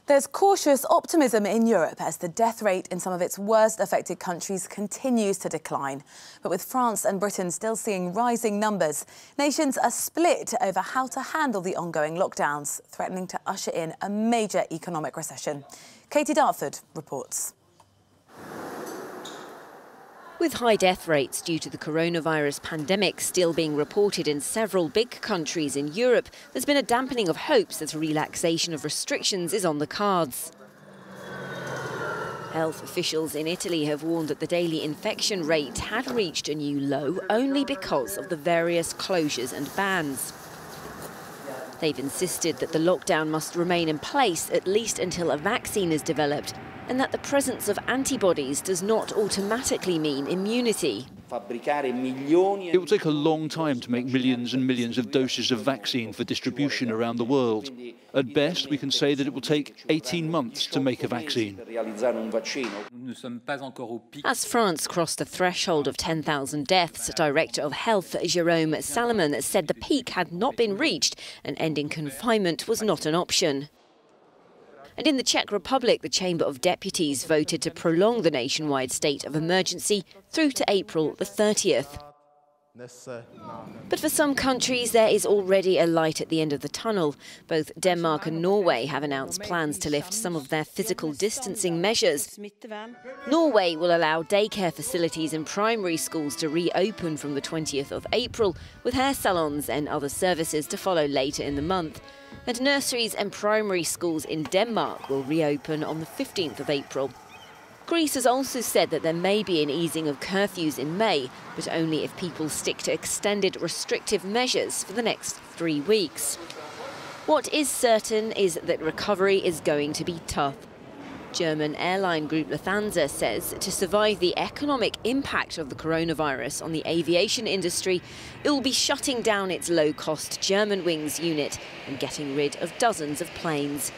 There's cautious optimism in Europe as the death rate in some of its worst affected countries continues to decline. But with France and Britain still seeing rising numbers, nations are split over how to handle the ongoing lockdowns, threatening to usher in a major economic recession. Katie Dartford reports. With high death rates due to the coronavirus pandemic still being reported in several big countries in Europe, there's been a dampening of hopes that a relaxation of restrictions is on the cards. Health officials in Italy have warned that the daily infection rate had reached a new low only because of the various closures and bans. They've insisted that the lockdown must remain in place at least until a vaccine is developed, and that the presence of antibodies does not automatically mean immunity. It will take a long time to make millions and millions of doses of vaccine for distribution around the world. At best, we can say that it will take 18 months to make a vaccine. As France crossed the threshold of 10,000 deaths, Director of Health Jérôme Salomon said the peak had not been reached and ending confinement was not an option. And in the Czech Republic, the Chamber of Deputies voted to prolong the nationwide state of emergency through to April the 30th. But for some countries, there is already a light at the end of the tunnel. Both Denmark and Norway have announced plans to lift some of their physical distancing measures. Norway will allow daycare facilities and primary schools to reopen from the 20th of April, with hair salons and other services to follow later in the month. And nurseries and primary schools in Denmark will reopen on the 15th of April. Greece has also said that there may be an easing of curfews in May, but only if people stick to extended restrictive measures for the next 3 weeks. What is certain is that recovery is going to be tough. German airline group Lufthansa says to survive the economic impact of the coronavirus on the aviation industry, it will be shutting down its low-cost Germanwings unit and getting rid of dozens of planes.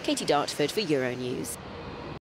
Katie Dartford for Euronews.